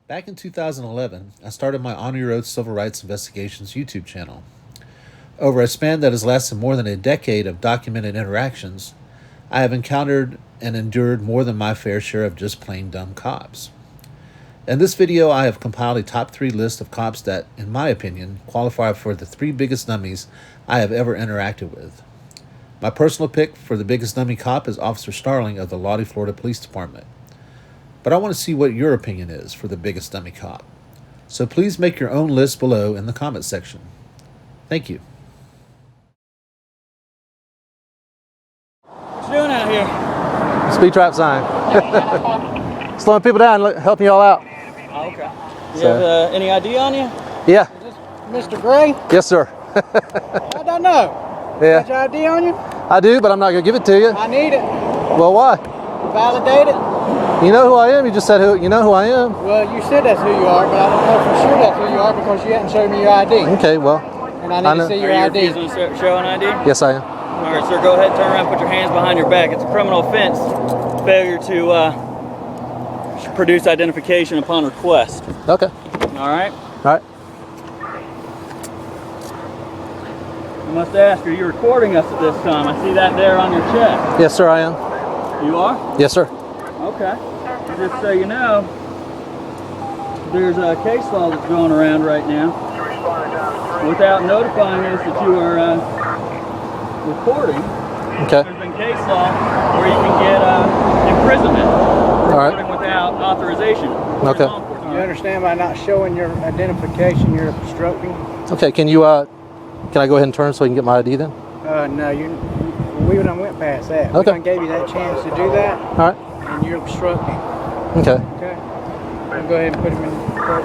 Back in 2011, I started my Honor Your Oath Civil Rights Investigations YouTube channel. Over a span that has lasted more than a decade of documented interactions, I have encountered and endured more than my fair share of just plain dumb cops. In this video, I have compiled a top 3 list of cops that, in my opinion, qualify for the 3 biggest dummies I have ever interacted with. My personal pick for the biggest dummy cop is Officer Starling of the Lawtey Florida Police Department. But I want to see what your opinion is for the biggest dummy cop. So please make your own list below in the comment section. Thank you. What you doing out here? Speed trap sign. Slowing people down, helping y'all out. Oh, okay. Do you have any ID on you? Yeah. Is this Mr. Gray? Yes, sir. I don't know. Yeah. Got your ID on you? I do, but I'm not going to give it to you. I need it. Well, why? Validate it. You know who I am. You just said you know who I am. Well, you said that's who you are, but I don't know for sure that's who you are because you hadn't showed me your ID. Okay, well. And I need to see your ID. Are you refusing to show an ID? Yes, I am. All right, sir, go ahead, turn around, put your hands behind your back. It's a criminal offense, failure to produce identification upon request. Okay. All right? All right. I must ask, are you recording us at this time? I see that there on your chest. Yes, sir, I am. You are? Yes, sir. Okay. Just so you know, there's a case law that's going around right now without notifying us that you are recording. Okay. There's been case law where you can get imprisonment for All recording without authorization. Okay. You understand by not showing your identification, you're obstructing? Okay, can I go ahead and turn so I can get my ID then? No, we done went past that. Okay. We done gave you that chance to do that. All right. And you're obstructing. Okay. Okay. I'll go ahead and put him in court.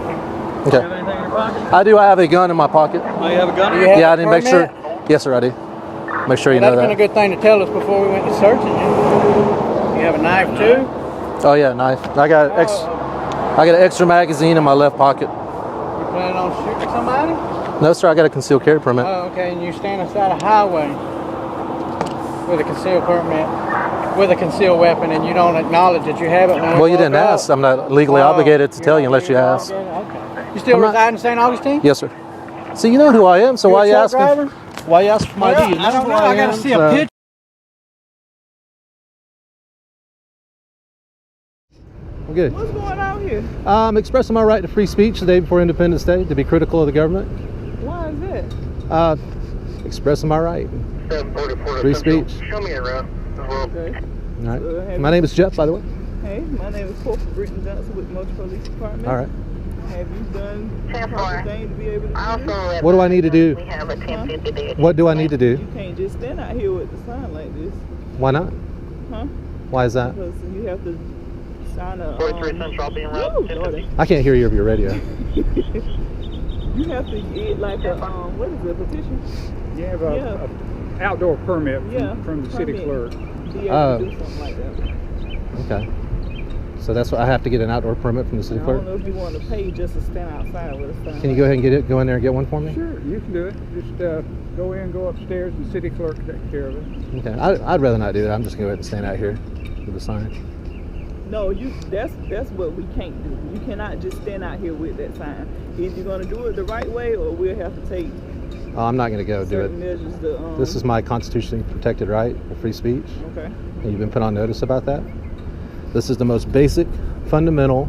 Okay. Do you have anything in your pocket? I do. I have a gun in my pocket. Oh, you have a gun? Do you have Yeah, I a didn't make sure. permit? Yes, sir, I do. Make sure you Well, know that'd been a that. good thing to tell us before we went to searching you. You have a knife too? Oh yeah, knife. I got an extra magazine in my left pocket. You planning on shooting somebody? No, sir. I got a concealed carry permit. Oh, okay. And you stand aside a highway with a concealed permit, with a concealed weapon, and you don't acknowledge that you have it. Well, you didn't ask. I'm not legally obligated to tell you unless you ask. Okay. You still I'm not- reside in St. Augustine? Yes, sir. So you know who I am. So You why a you truck asking? driver? Why you asking for my Well, ID? You I don't who know. I got to am, see so- a picture. I'm good. What's going on here? I'm expressing my right to free speech the day before Independence Day, to be critical of the government. Why is that? Expressing my right. Free speech. Show me around. Okay. All right. My name is Jeff, by the way. Hey, my name is Corporal Britton Johnson with Motor Police Department. All right. Have you done the proper thing to be able to do this? What do I need to do? We have a 1050 What do I need to do? You can't just stand out here with the sign like this. Why not? Huh? Why is that? Because you have to sign a... 43 Central being Woo, around Lordy. I can't hear you over your radio. You have to get like a, what is it, a petition? You have a outdoor permit from the city clerk. Be able to do something like that. Okay. So that's what I have to get an outdoor permit from the city I clerk. don't know if you want to pay just to stand outside with a sign. Can you go ahead and go in there and get one for me? Sure, you can do it. Just go upstairs, and the city clerk will take care of it. Okay. I'd rather not do that. I'm just going to go ahead and stand out here with the sign. No, that's what we can't do. You cannot just stand out here with that sign. Either you're gonna do it the right way, or we'll have to take Oh, I'm not going to go do it. certain measures to. This is my constitutionally protected right of free speech. Okay. And you've been put on notice about that. This is the most basic, fundamental,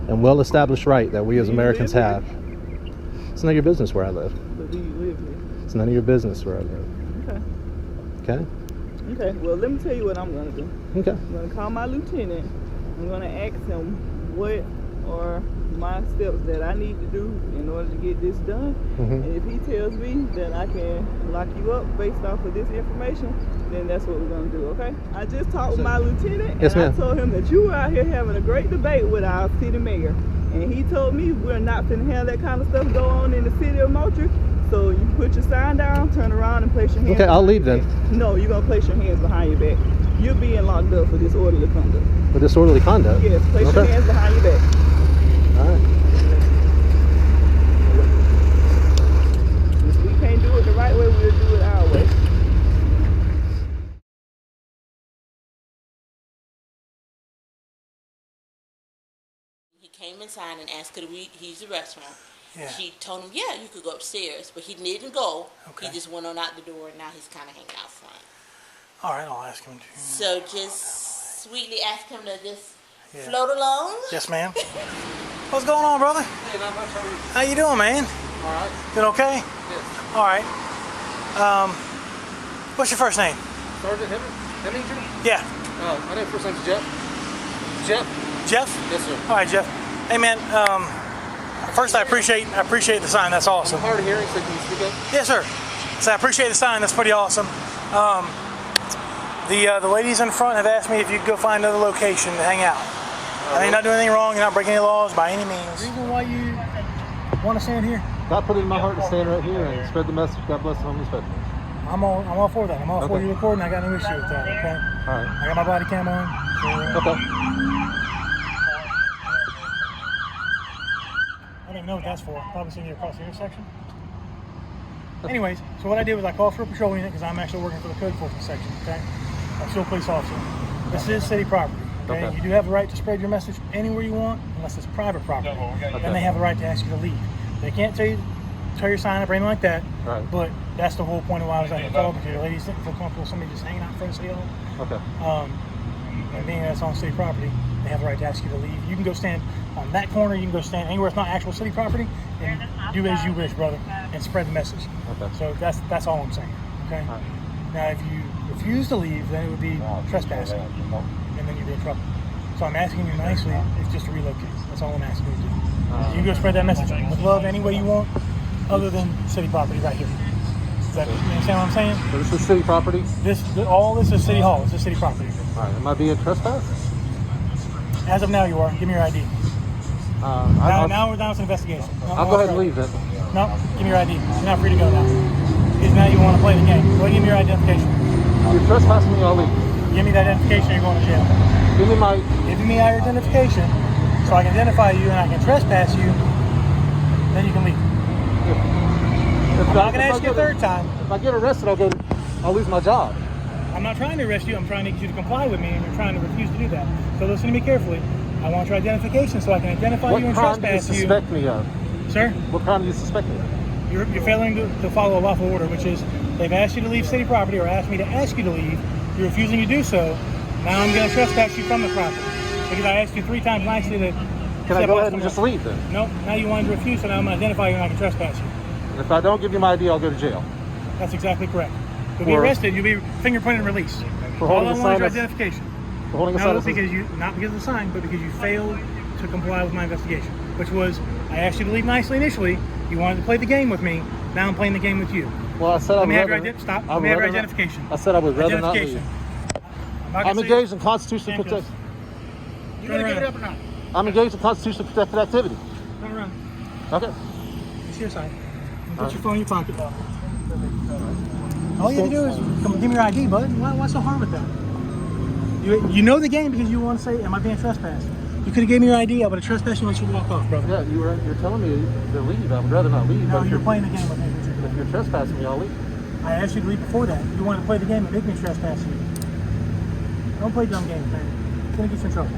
and well-established right that we as Americans have. It's none of your business where I live. But do you live here? It's none of your business where I live. Okay. Okay? Okay. Well, let me tell you what I'm gonna do. Okay. I'm gonna call my lieutenant. I'm gonna ask him what are my steps that I need to do in order to get this done. And if he tells me that I can lock you up based off of this information, then that's what we're gonna do, okay? I just talked with my lieutenant, Yes, and I ma'am. told him that you were out here having a great debate with our city mayor. And he told me we're not finna have that kind of stuff go on in the city of Moultrie. So you put your sign down, turn around, and place your hands Okay, I'll behind leave your then. back. No, you're gonna place your hands behind your back. You're being locked up for disorderly conduct. For disorderly conduct? Yes, place your Okay. hands behind your back. All right. If we can't do it the right way, we'll do it our way. He came inside and asked could we use the restroom. Yeah. She told him, yeah, you could go upstairs, but he didn't go. Okay. He just went on out the door, and now he's kind of hanging out front. All right, I'll ask him to. So just sweetly ask him to just float along. Yes, ma'am. What's going on, brother? Hey, not much. How you doing, man? All right. Doing okay? Yes. All right. What's your first name? Sergeant Hemmington? Yeah. My name first name's Jeff. Jeff? Jeff? Yes, sir. All right, Jeff. Hey, man. First, I appreciate the sign. That's awesome. I'm hard of hearing, so can you speak up? Yes, sir. So I appreciate the sign. That's pretty awesome. The ladies in front have asked me if you could go find another location to hang out. You're not doing anything wrong. You're not breaking any laws by any means. Reason why you want to stand here? God put it in my heart to stand right here and spread the message. God bless the homeless veterans. I'm all for that. I'm all for you recording. I got no issue with that. Okay. All right. I got my body cam on. So, Okay. I don't even know what that's for. Probably sending you across the intersection. Anyways, so what I did was I called for a patrol unit because I'm actually working for the code enforcement section. Okay. I'm still a police officer. This is city property. Okay? You do have the right to spread your message anywhere you want, unless it's private property. Then they have the right to ask you to leave. They can't tell you tear your sign up or anything like that. Right. But that's the whole point of why I was like, called because the ladies didn't feel comfortable somebody just hanging out in front of City Hall. Okay. And being that it's on city property, they have the right to ask you to leave. You can go stand on that corner. You can go stand anywhere it's not actual city property, and do as you wish, brother, and spread the message. Okay. So that's all I'm saying. Okay. Right. Now, if you refuse to leave, then it would be trespassing, and then you'd be in trouble. So I'm asking you nicely, it's just to relocate. That's all I'm asking you to do. You can go spread that message with love any way you want, other than city property right here. You understand what I'm saying? So this is city property? All this is City Hall. This is city property. All right. Am I being trespassed? As of now, you are. Give me your ID. Now it's an investigation. I'll go ahead and leave then. No, give me your ID. You're not free to go now. Because now you want to play the game. Go ahead and give me your identification. You're trespassing me, I'll leave. Give me that identification or you're going to jail. Give me your identification so I can identify you and I can trespass you. Then you can leave. I'm not going to ask you a third time. If I get arrested, I'll lose my job. I'm not trying to arrest you. I'm trying to get you to comply with me, and you're trying to refuse to do that. So listen to me carefully. I want your identification so I can identify you and trespass you. What crime do you suspect me of? Sir? What crime do you suspect me of? You're failing to follow a lawful order, which is they've asked you to leave city property or asked me to ask you to leave. You're refusing to do so. Now I'm going to trespass you from the property because I asked you 3 times nicely to. Can I go ahead and just leave then? No. Now you wanted to refuse, so now I'm going to identify you and I can trespass you. And if I don't give you my ID, I'll go to jail. That's exactly correct. You'll be arrested. You'll be fingerprinted and released. For All holding I a want is your sign identification. For holding a No, sign not because of the sign, but because you failed to comply with my investigation, which was I asked you to leave nicely initially. You wanted to play the game with me. Now I'm playing the game with you. Well, I said I would rather. Let me have your identification. I said I would rather not leave. I'm engaged in constitutionally protected. You gonna give it up or not? I'm engaged in constitutionally protected activity. Turn around. Okay. It's your side. Put your phone in your pocket. All you have to do is come give me your ID, bud. What's so hard with that? You know the game because you want to say, am I being trespassed? You could have gave me your ID. I would have trespassed you and let you walk off, brother. Yeah, you're telling me to leave. I would rather not leave. No, you're playing the game with me. If you're trespassing me, I'll leave. I asked you to leave before that. You wanted to play the game and make me trespass you. Don't play dumb games, man. It's going to get you in trouble.